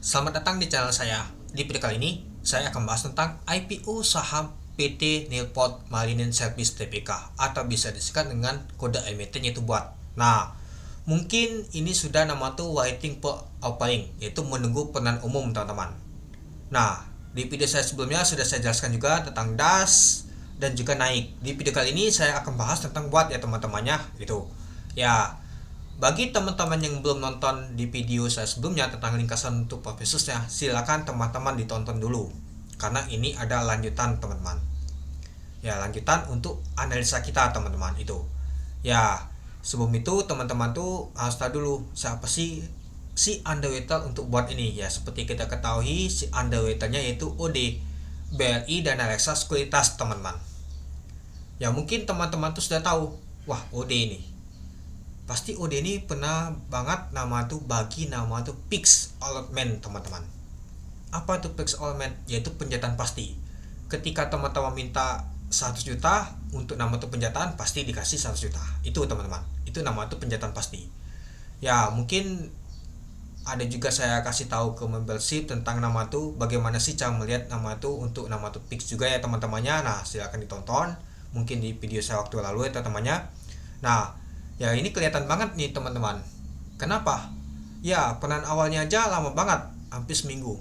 Selamat datang di channel saya. Di video kali ini, saya akan bahas tentang IPO saham PT Nilport Marine Service Tbk atau bisa disingkat dengan kode emiten yaitu BOT. Nah, mungkin ini sudah nama tuh waiting for offering, yaitu menunggu penawaran umum teman-teman. Nah, di video saya sebelumnya sudah saya jelaskan juga tentang DAS dan juga naik. Di video kali ini saya akan bahas tentang BOT ya teman-temannya gitu. Ya, bagi teman-teman yang belum nonton di video saya sebelumnya tentang ringkasan untuk profesusnya, silakan teman-teman ditonton dulu. Karena ini ada lanjutan teman-teman. Ya, lanjutan untuk analisa kita teman-teman itu. Ya, sebelum itu teman-teman tuh harus tahu dulu siapa sih si underwriter untuk buat ini. Ya, seperti kita ketahui si underwriternya yaitu OD, BRI Dana Reksa Sekuritas teman-teman. Ya, mungkin teman-teman tuh sudah tahu, wah OD ini pasti OD ini pernah banget nama tuh bagi nama tuh fixed allotment teman-teman. Apa tuh fixed allotment? Yaitu penjataan pasti. Ketika teman-teman minta 100 juta untuk nama tuh penjataan pasti dikasih 100 juta. Itu teman-teman. Itu nama tuh penjataan pasti. Ya, mungkin ada juga saya kasih tahu ke membership tentang nama tuh bagaimana sih cara melihat nama tuh untuk nama tuh fix juga ya teman-temannya. Nah, silakan ditonton mungkin di video saya waktu lalu ya teman-temannya. Nah, ya ini kelihatan banget nih teman-teman. Kenapa? Ya penan awalnya aja lama banget, hampir seminggu.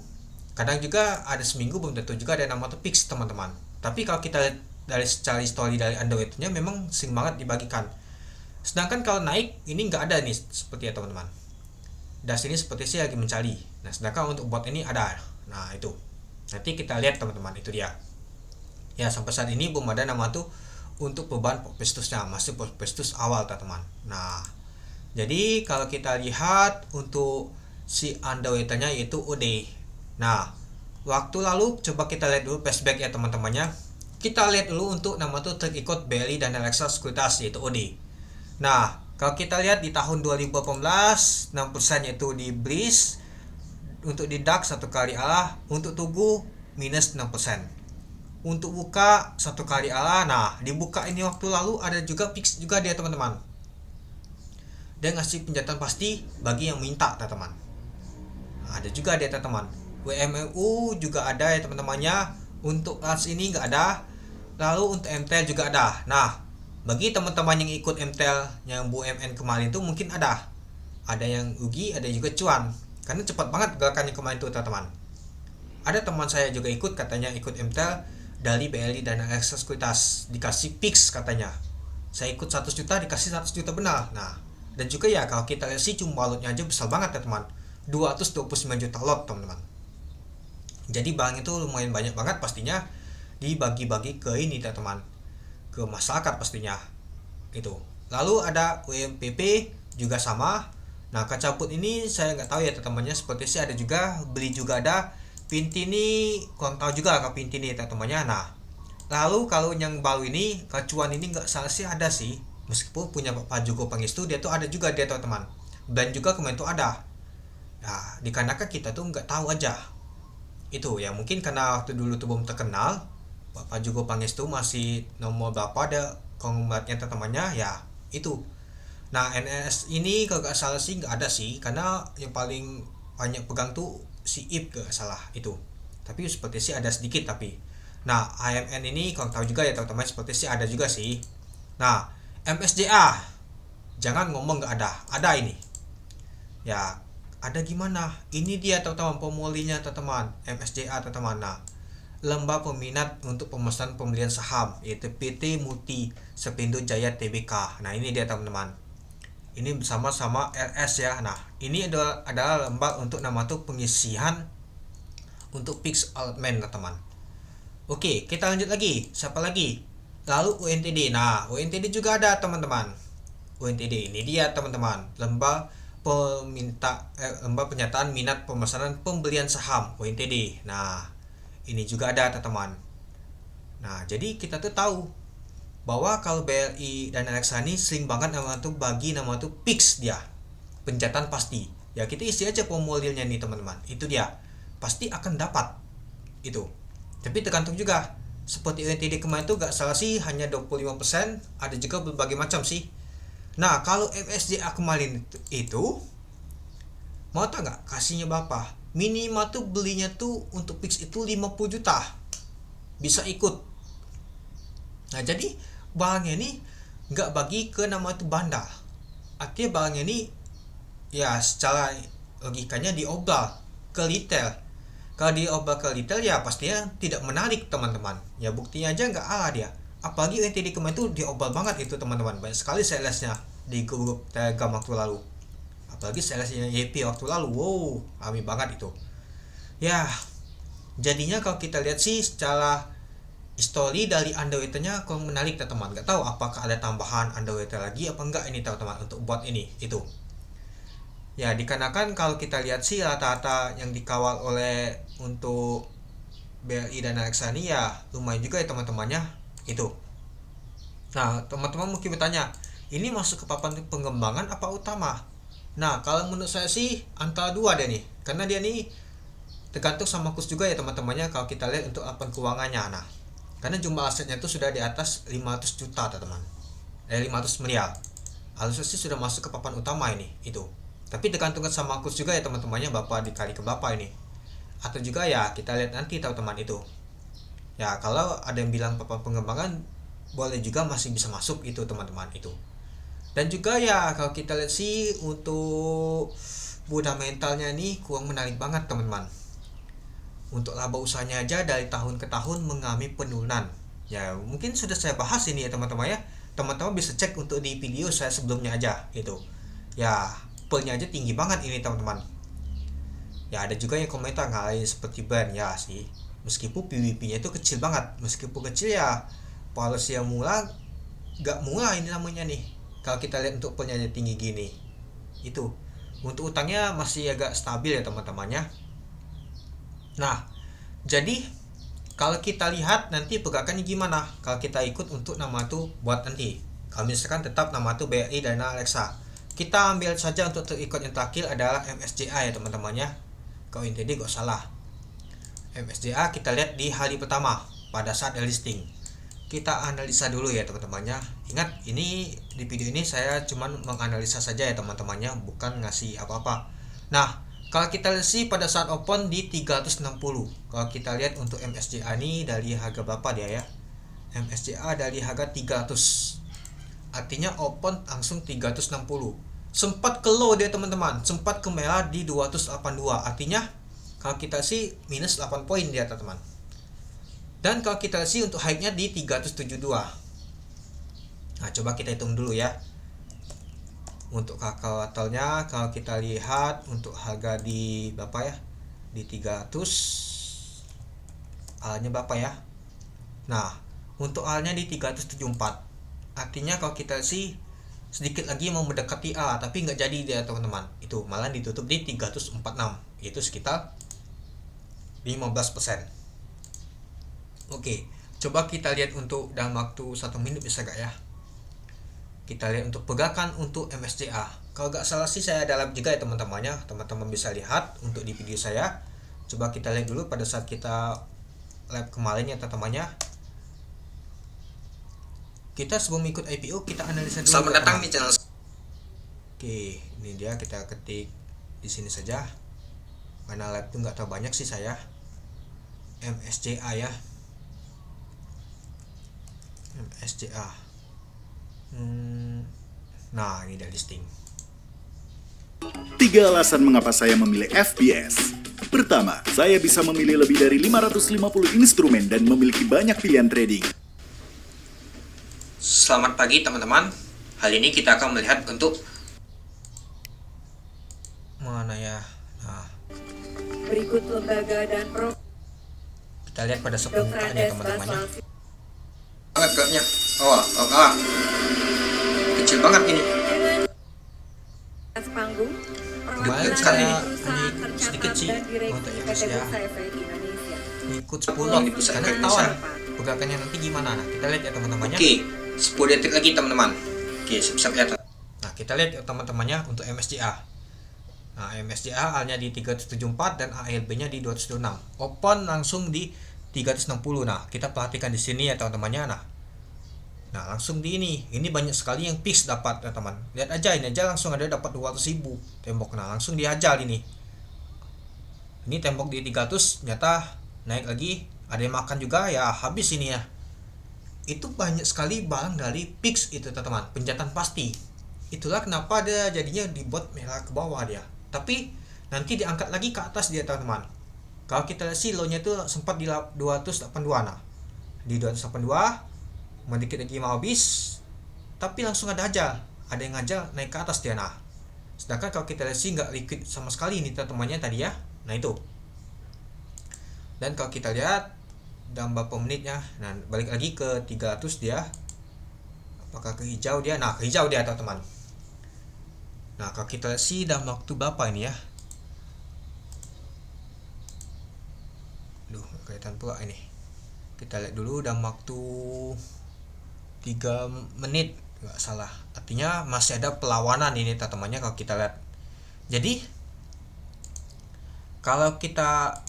Kadang juga ada seminggu belum tentu juga ada nama tuh fix teman-teman. Tapi kalau kita lihat dari secara histori dari underwriternya memang sering banget dibagikan. Sedangkan kalau naik ini nggak ada nih seperti ya teman-teman. Das ini seperti sih lagi mencari. Nah sedangkan untuk bot ini ada. Nah itu. Nanti kita lihat teman-teman itu dia. Ya sampai saat ini belum ada nama tuh untuk perubahan prospektusnya, masih prospektus awal teman-teman. Nah, jadi kalau kita lihat untuk si underwriternya yaitu OD. Nah, waktu lalu coba kita lihat dulu flashback ya teman-temannya. Kita lihat dulu untuk nama tuh terikut BRI dan Reksa Sekuritas yaitu OD. Nah, kalau kita lihat di tahun 2018 6% yaitu di BRIS, untuk di DAX satu kali Allah, untuk Tugu minus 6%. Untuk buka satu kali ala. Nah dibuka ini waktu lalu ada juga fix juga dia teman-teman, dia ngasih penjelasan pasti bagi yang minta teman-teman. Nah, ada juga dia teman-teman. WMU juga ada ya teman-temannya. Untuk kelas ini nggak ada. Lalu untuk MTL juga ada. Nah bagi teman-teman yang ikut MTL yang BUMN kemarin itu mungkin ada yang rugi, ada juga cuan karena cepat banget gerakannya kemarin itu teman-teman. Ada teman saya juga ikut, katanya ikut MTL dari BRI dan Reksa Sekuritas, dikasih fix katanya. Saya ikut 100 juta dikasih 100 juta benar. Nah, dan juga ya kalau kita lihat sih cuma lotnya aja besar banget ya teman. 229 juta lot teman-teman. Jadi barang itu lumayan banyak banget pastinya dibagi-bagi ke ini teman-teman. Ke masyarakat pastinya. Itu. Lalu ada UMPP juga sama. Nah, kacaput ini saya nggak tahu ya teman-temannya, seperti sih ada juga, beli juga ada. Pintini kurang tahu juga kalau Pintini teman-temannya. Nah, lalu kalau yang baru ini Kacuan ini nggak salah sih ada sih, meskipun punya Pak Joko Pangestu dia tuh ada juga dia teman-teman. Dan juga kemarin tuh ada. Nah, dikarenakan kita tuh nggak tahu aja. Itu ya mungkin karena waktu dulu tuh belum terkenal. Pak Joko Pangestu masih nomor berapa ada konglomeratnya teman-temannya ya itu. Nah, NS ini kalau nggak salah sih nggak ada sih, karena yang paling banyak pegang tuh si IP gak salah itu. Tapi seperti sih ada sedikit tapi. Nah, AMN ini kalau tahu juga ya teman-teman, seperti sih ada juga sih. Nah, MSJA jangan ngomong nggak ada. Ada ini. Ya, ada gimana? Ini dia teman-teman pemulinya teman-teman, MSJA teman-teman. Nah, Lembaga Peminat untuk Pemesanan Pembelian Saham yaitu PT Multi Sepindo Jaya Tbk. Nah, ini dia teman-teman. Ini bersama-sama RS ya. Nah ini adalah lembar untuk nama tuh pengisian untuk fixed allotment teman. Oke kita lanjut lagi, siapa lagi, lalu UNTD. Nah UNTD juga ada teman-teman. UNTD ini dia teman-teman, lembar pernyataan minat pemesanan pembelian saham UNTD. Nah ini juga ada teman-teman. Nah jadi kita tuh tahu bahwa kalau BRI dan Reksa ini sering banget nama tuh bagi nama tuh fix dia, pencatat pasti ya. Kita isi aja formulirnya nih teman-teman, itu dia pasti akan dapat itu. Tapi tergantung juga, seperti UNTD kemarin tuh gak salah sih hanya 25%, ada juga berbagai macam sih. Nah kalau MSJA kemarin itu mau tau gak kasihnya berapa? minimal tuh belinya tuh untuk fix itu 50 juta bisa ikut. Nah jadi barangnya ini nggak bagi ke nama itu bandar, artinya barangnya ini ya secara logikanya diobral ke retail. Kalau diobral ke retail ya pastinya tidak menarik teman-teman, ya buktinya aja nggak ala dia. Apalagi NTD kemarin itu diobral banget itu teman-teman, banyak sekali salesnya di grup Telegram waktu lalu, apalagi salesnya YP waktu lalu, wow rame banget itu ya. Jadinya kalau kita lihat sih secara history dari underwater-nya kurang menarik teman-teman. Nggak tahu apakah ada tambahan underwater lagi apa enggak ini teman-teman untuk buat ini itu ya, dikarenakan kalau kita lihat sih rata-rata yang dikawal oleh untuk BRI dan Alexa ini ya lumayan juga ya teman-temannya itu. Nah teman-teman mungkin bertanya, ini masuk ke papan pengembangan apa utama? Nah kalau menurut saya sih antara dua deh nih, karena dia nih tergantung sama kurs juga ya teman-temannya. Kalau kita lihat untuk papan keuangannya, nah karena jumlah asetnya itu sudah di atas 500 juta teman-teman, 500 miliar, harusnya sih sudah masuk ke papan utama ini itu. Tapi tergantung sama kurs juga ya teman-temannya, berapa dikali ke berapa ini, atau juga ya kita lihat nanti teman-teman itu ya. Kalau ada yang bilang papan pengembangan boleh juga, masih bisa masuk itu teman-teman itu. Dan juga ya kalau kita lihat sih untuk fundamentalnya nih kurang menarik banget teman-teman. Untuk laba usahanya aja dari tahun ke tahun mengalami penurunan ya, mungkin sudah saya bahas ini ya teman-teman ya. Teman-teman bisa cek untuk di video saya sebelumnya aja itu ya, pelnya aja tinggi banget ini teman-teman ya. Ada juga yang komentar lain seperti brand ya sih, meskipun PWP nya itu kecil banget, meskipun kecil ya policy yang murah gak murah ini namanya nih. Kalau kita lihat untuk pelnya tinggi gini itu, untuk utangnya masih agak stabil ya teman-temannya. Nah jadi kalau kita lihat nanti pergerakannya gimana kalau kita ikut untuk nama tuh buat nanti. Kalau misalkan tetap nama tuh BRI dan Alexa, kita ambil saja untuk terikut yang terakhir adalah MSCA ya teman-temannya. Kalau NTD gak salah, MSCA kita lihat di hari pertama pada saat listing. Kita analisa dulu ya teman-temannya. Ingat ini di video ini saya cuman menganalisa saja ya teman-temannya, bukan ngasih apa-apa. Nah kalau kita lihat sih pada saat open di 360, kalau kita lihat untuk MSCA ini dari harga berapa dia ya, MSCA dari harga 300, artinya open langsung 360. Sempat ke low dia teman-teman, sempat ke merah di 282, artinya kalau kita sih minus 8 poin dia teman-teman. Dan kalau kita sih untuk high-nya di 372. Nah coba kita hitung dulu ya. Untuk kalkulatornya kalau kita lihat untuk harga di berapa ya, di 300 A-nya berapa ya. Nah untuk A-nya di 374, artinya kalau kita sih sedikit lagi mau mendekati A, tapi nggak jadi dia teman-teman, itu malah ditutup di 346, itu sekitar 15%. Oke, coba kita lihat untuk dalam waktu 1 menit bisa gak ya. Kita lihat untuk pergerakan untuk MSCA. Kalau gak salah sih saya ada live juga ya teman-temannya, teman-teman bisa lihat untuk di video saya. Coba kita lihat dulu pada saat kita live kemarin ya teman-temannya. Kita sebelum ikut IPO kita analisa dulu. Selamat datang di channel. Oke, ini dia, kita ketik di sini saja. Karena live tuh nggak terlalu banyak sih saya. MSCA ya. MSCA. Nah, ini ada listing. 3 alasan mengapa saya memilih FBS. Pertama, saya bisa memilih lebih dari 550 instrumen dan memiliki banyak pilihan trading. Selamat pagi teman-teman. Hari ini kita akan melihat untuk Mana ya? Nah, berikut lembaga dan kita lihat pada sepemukanya teman-temannya. banget gelapnya. Kecil banget ini. panggung Kemarin saya ini sedikit sih untuk MSCA ikut 10 karena ketahuan pergerakannya nanti gimana. Nah, kita lihat ya teman-temannya. Oke, 10 detik lagi teman-teman. Oke, siap-siap ya. Nah, kita lihat ya teman-temannya untuk MSCA. Nah, MSCA A-nya di 374 dan ALB-nya di 226. Open langsung di 360. Nah, kita perhatikan di sini ya teman-temannya. Nah, langsung di ini banyak sekali yang fix dapat ya teman. Lihat aja ini aja langsung ada dapat 200.000 tembok. Nah, langsung dihajar ini. Ini tembok di 300 ternyata naik lagi, ada yang makan juga ya, habis ini ya. Itu banyak sekali barang dari Pix itu teman-teman, penjatan pasti. Itulah kenapa dia jadinya dibuat merah ke bawah dia, tapi nanti diangkat lagi ke atas dia teman-teman. Kalau kita lihat sih low-nya itu sempat di 282. Nah, di 282 sedikit lagi mau habis, tapi langsung ada yang aja naik ke atas dia. Nah, sedangkan kalau kita lihat sih nggak liquid sama sekali ini teman-temannya tadi ya. Nah itu. Dan kalau kita lihat dalam beberapa menitnya, nah balik lagi ke 300 dia, apakah ke hijau dia? Nah, ke hijau dia teman-teman. Nah, kalau kita lihat sih dalam waktu berapa ini ya? Kelihatan pula ini. Kita lihat dulu dalam waktu 3 menit nggak salah, artinya masih ada perlawanan ini teman-temannya kalau kita lihat. Jadi kalau kita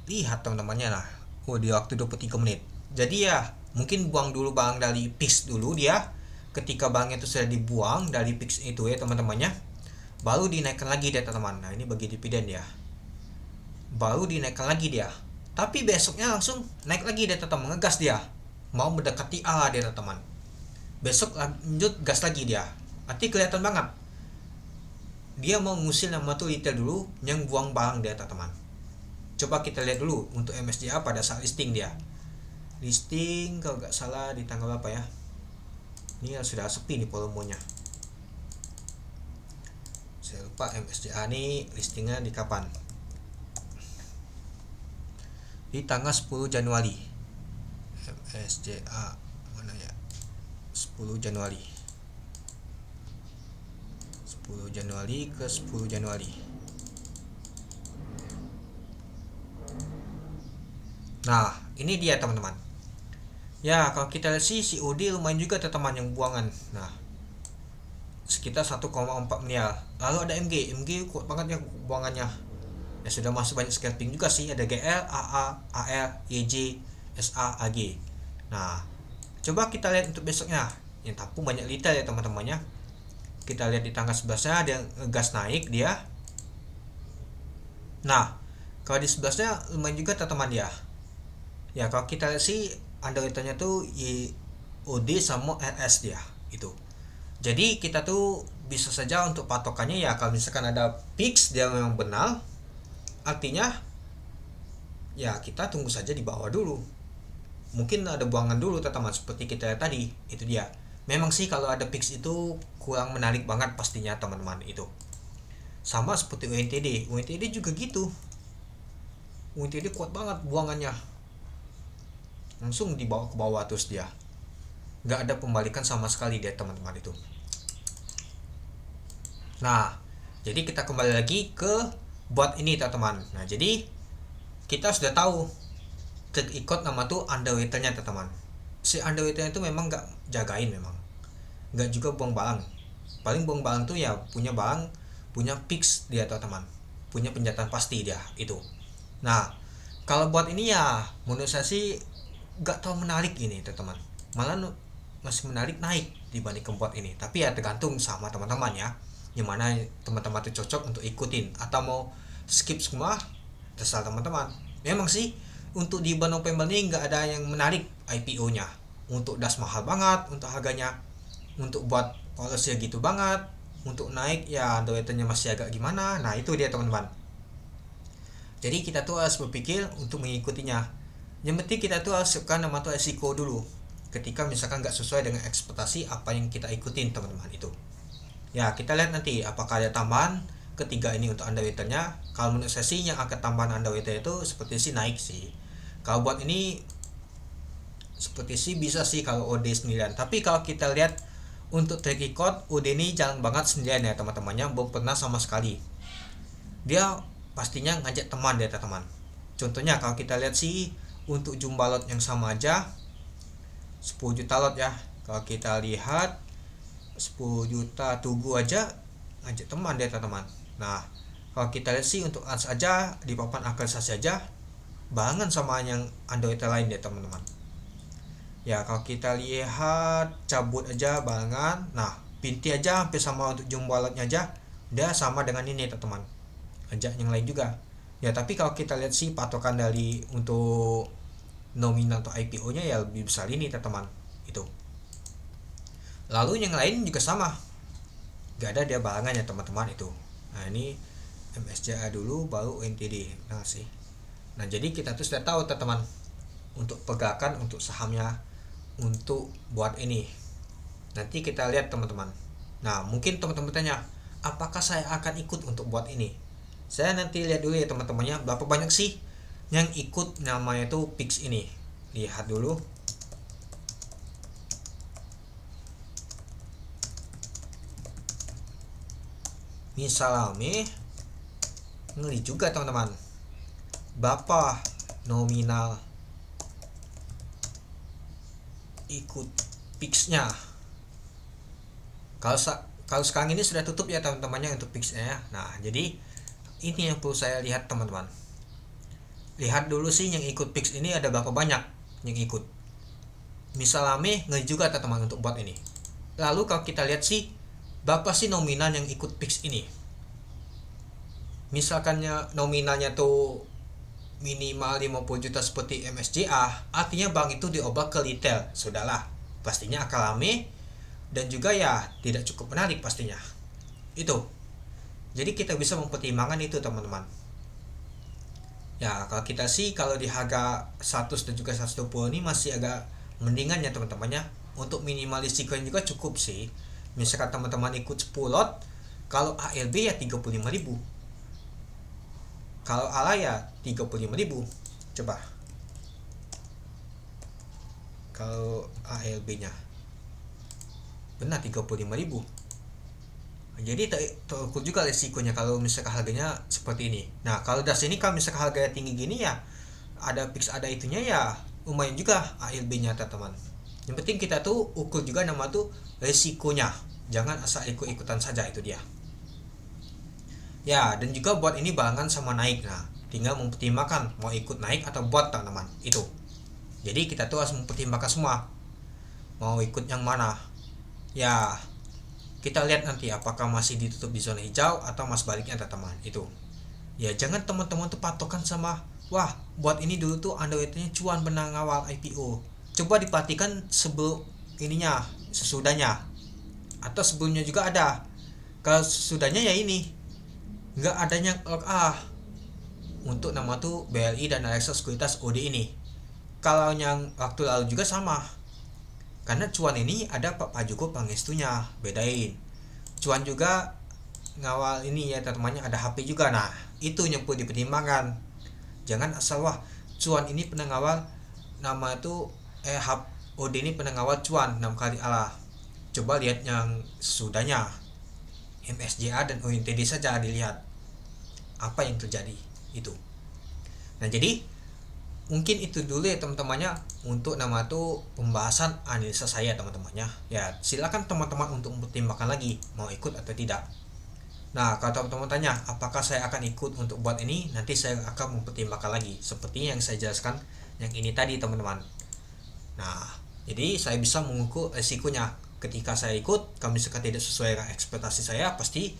lihat teman-temannya, nah di waktu 23 menit, jadi ya mungkin buang dulu barang dari Pix dulu dia. Ketika barangnya itu sudah dibuang dari Pix itu ya teman-temannya, baru dinaikkan lagi dia teman-teman. Nah ini bagi dividen ya, baru dinaikkan lagi dia, tapi besoknya langsung naik lagi dia teman-teman, ngegas dia, mau mendekati ala dia teman-teman. Besok lanjut gas lagi dia, arti kelihatan banget dia mau ngusil nama tuh retail dulu yang buang barang dia teman-teman. Coba kita lihat dulu untuk MSCA pada saat listing dia. Listing kalau nggak salah di tanggal apa ya, ini sudah sepi nih volumenya, saya lupa MSCA nih listingnya di kapan, di tanggal 10 Januari. MSCA mana ya, 10 Januari ke 10 Januari. Nah ini dia teman-teman ya. Kalau kita lihat sih COD lumayan juga teman-teman yang buangan, nah sekitar 1,4 miliar. Lalu ada MG kuat banget ya buangannya ya, sudah masuk banyak scalping juga sih, ada GL, AA, AR, YJ, SA, AG. Nah coba kita lihat untuk besoknya, yang tampung banyak liter ya teman-temannya. Kita lihat di tanggal 11 nya ada yang gas naik dia. Nah kalau di 11 nya lumayan juga teman-teman ya. Ya kalau kita lihat sih underwriternya tuh YOD sama RS dia itu. Jadi kita tuh bisa saja untuk patokannya ya, kalau misalkan ada Pix dia memang benar, artinya ya kita tunggu saja di bawah dulu. Mungkin ada buangan dulu teman-teman seperti kita lihat tadi, itu dia. Memang sih kalau ada Pix itu kurang menarik banget pastinya teman-teman itu. Sama seperti UNTD juga gitu. UNTD kuat banget buangannya, langsung dibawa ke bawah terus dia, nggak ada pembalikan sama sekali dia teman-teman itu. Nah jadi kita kembali lagi ke buat ini teman-teman. Nah jadi kita sudah tahu ikut nama tuh underwriternya teman-teman. Si underwriternya itu memang nggak jagain, memang nggak juga buang barang. Paling buang barang tuh ya punya barang, punya Pix dia teman-teman, punya penjatan pasti dia itu. Nah kalau buat ini ya menurut saya sih gak terlalu menarik ini teman-teman, malah masih menarik naik dibanding buat ini. Tapi ya tergantung sama teman-teman ya, yang mana teman-teman itu cocok untuk ikutin atau mau skip semua, terserah teman-teman. Memang sih untuk di bulan November ini gak ada yang menarik IPO nya, untuk das mahal banget untuk harganya, untuk buat policy gitu banget, untuk naik ya underwriternya masih agak gimana. Nah itu dia teman-teman. Jadi kita tuh harus berpikir untuk mengikutinya. Yang penting kita tuh harus siapkan nama tuh resiko dulu ketika misalkan nggak sesuai dengan ekspektasi apa yang kita ikutin teman-teman itu. Ya kita lihat nanti apakah ada tambahan ketiga ini untuk underwriternya. Kalau menurut saya sih yang akan tambahan underwriter itu seperti sih naik sih. Kalau buat ini seperti sih bisa sih kalau OD 9. Tapi kalau kita lihat untuk track record OD ini jarang banget sendirian ya teman-temannya, belum pernah sama sekali. Dia pastinya ngajak teman dia teman. Contohnya kalau kita lihat sih untuk jumlah lot yang sama aja 10 juta lot ya, kalau kita lihat 10 juta tugu aja ngajak teman dia teman. Nah kalau kita lihat sih untuk ans aja di papan akalisasi aja barengan sama yang underwriter lain ya teman-teman. Ya kalau kita lihat cabut aja barengan. Nah pinti aja hampir sama untuk jumlah lotnya aja, dia sama dengan ini teman-teman, ajak yang lain juga. Ya tapi kalau kita lihat sih patokan dari untuk nominal atau IPO-nya ya lebih besar ini teman-teman itu. Lalu yang lain juga sama, nggak ada dia balangannya teman-teman itu. Nah ini MSCA dulu baru NTD. Nah jadi kita tuh sudah tahu teman-teman untuk pergerakan untuk sahamnya untuk buat ini. Nanti kita lihat teman-teman. Nah mungkin teman-teman tanya, apakah saya akan ikut untuk buat ini? Saya nanti lihat dulu ya teman-temannya, berapa banyak sih yang ikut namanya tuh PIX ini. Lihat dulu. Misalnya ngeri juga teman-teman, berapa nominal ikut PIX-nya. Kalau sekarang ini sudah tutup ya teman-temannya untuk PIX-nya ya. Nah jadi ini yang perlu saya lihat teman-teman. Lihat dulu sih yang ikut PIX ini ada berapa banyak yang ikut. Misalnya ngeri juga teman-teman untuk buat ini. Lalu kalau kita lihat sih berapa sih nominal yang ikut PIX ini. Misalkannya nominalnya tuh minimal 50 juta seperti MSCA, artinya bank itu diobat ke retail. Sudahlah, pastinya akan rame dan juga ya tidak cukup menarik pastinya. Itu. Jadi kita bisa mempertimbangkan itu teman-teman. Ya kalau kita sih kalau di harga 100 dan juga 120 ini masih agak mendingan ya teman-temannya. Untuk minimal risikonya juga cukup sih. Misalkan teman-teman ikut 10 lot, kalau ALB ya 35.000. Kalau ALA ya 35.000. Coba. Kalau ALB-nya. Benar 35.000. Jadi terukur juga risikonya kalau misalkan harganya seperti ini. Nah, kalau dari sini kalau misalkan harganya tinggi gini ya ada fix ada itunya ya lumayan juga ALB-nya teman-teman. Yang penting kita tuh ukur juga nama tuh risikonya. Jangan asal ikut-ikutan saja, itu dia. Ya, dan juga buat ini barengan sama naik. Nah, tinggal mempertimbangkan mau ikut naik atau buat teman-teman. Itu. Jadi kita tuh harus mempertimbangkan semua. Mau ikut yang mana. Ya, kita lihat nanti apakah masih ditutup di zona hijau atau mas baliknya teman-teman. Itu. Ya, jangan teman-teman tuh patokan sama wah, buat ini dulu tuh underweight-nya cuan benang awal IPO. Coba diperhatikan sebelum ininya, sesudahnya. Atau sebelumnya juga ada. Kalau sesudahnya ya ini. Nggak adanya untuk nama tuh BLI dan Alexa Sekuritas OD ini. Kalau yang waktu lalu juga sama. Karena cuan ini ada Pak Joko Pangestunya, bedain. Cuan juga ngawal ini ya teman-temannya ada HP juga. Nah, itu yang perlu dipertimbangkan. Jangan asal wah cuan ini pernah ngawal nama itu OD ini pernah ngawal cuan 6 kali ala. Coba lihat yang sesudahnya. MSCA dan ONTD saja dilihat apa yang terjadi itu. Nah jadi mungkin itu dulu ya teman-temannya untuk nama tuh pembahasan analisa saya teman-temannya. Ya silakan teman-teman untuk mempertimbangkan lagi mau ikut atau tidak. Nah kalau teman-teman tanya apakah saya akan ikut untuk buat ini, nanti saya akan mempertimbangkan lagi seperti yang saya jelaskan yang ini tadi teman-teman. Nah jadi saya bisa mengukur resikonya. Ketika saya ikut, kalau misalkan tidak sesuai dengan ekspektasi saya, pasti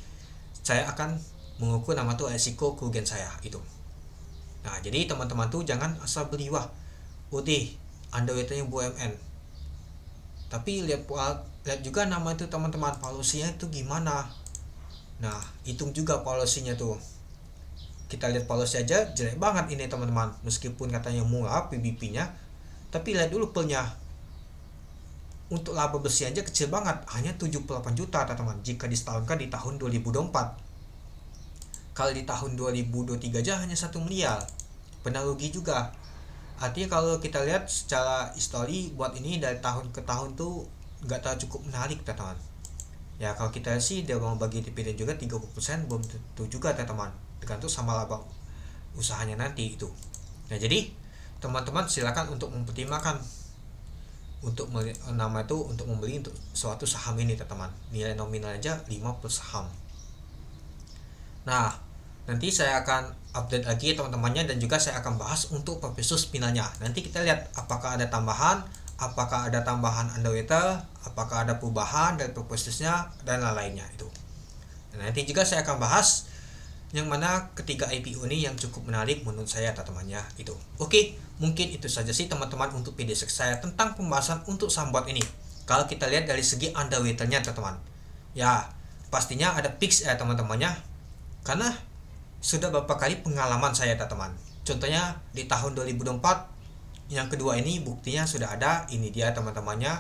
saya akan mengukur nama tuh resiko kerugian saya itu. Nah jadi teman-teman tuh jangan asal beli wah udah underweight-nya BUMN, tapi lihat juga nama itu teman-teman policy-nya itu gimana. Nah hitung juga policy-nya tuh. Kita lihat policy aja jelek banget ini teman-teman, meskipun katanya murah PBP-nya, tapi lihat dulu pelnya. Untuk laba bersih aja kecil banget, hanya 78 juta teman-teman jika disetahunkan di tahun 2024. Kalau di tahun 2023 aja hanya 1 miliar. Benar rugi juga. Artinya kalau kita lihat secara histori buat ini dari tahun ke tahun tuh nggak terlalu cukup menarik teman-teman. Ya kalau kita sih dia mau bagi dividen juga 30% belum tentu juga teman-teman. Tergantung sama laba usahanya nanti itu. Nah jadi teman-teman silakan untuk mempertimbangkan untuk nama itu untuk membeli untuk suatu saham ini teman-teman. Nilai nominal aja 5 per saham. Nah nanti saya akan update lagi teman-temannya dan juga saya akan bahas untuk perpesus finalnya. Nanti kita lihat apakah ada tambahan underweight, apakah ada perubahan dari perpesusnya dan lain-lainnya itu. Dan nanti juga saya akan bahas yang mana ketiga IPO ini yang cukup menarik menurut saya teman-teman ya itu. Oke, mungkin itu saja sih teman-teman untuk video saya tentang pembahasan untuk saham bot ini. Kalau kita lihat dari segi underwater-nya teman-teman, ya pastinya ada fix ya teman-temannya, karena sudah beberapa kali pengalaman saya teman-teman. Contohnya di tahun 2024 yang kedua ini buktinya sudah ada. Ini dia teman-temannya,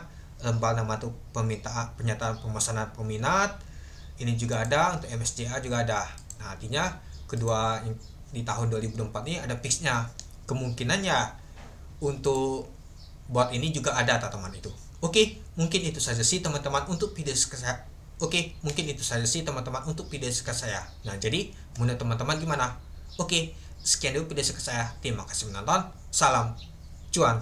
lembar nama tuh pernyataan pemesanan peminat. Ini juga ada untuk MSCA juga ada. Nah, artinya kedua di tahun 2024 ini ada fixnya. Kemungkinannya untuk bot ini juga ada teman-teman itu. Oke, mungkin itu saja sih teman-teman untuk video saya. Oke, mungkin itu saja sih teman-teman untuk video saya. Nah, jadi menurut teman-teman gimana? Oke, sekian dulu video saya. Terima kasih menonton. Salam cuan.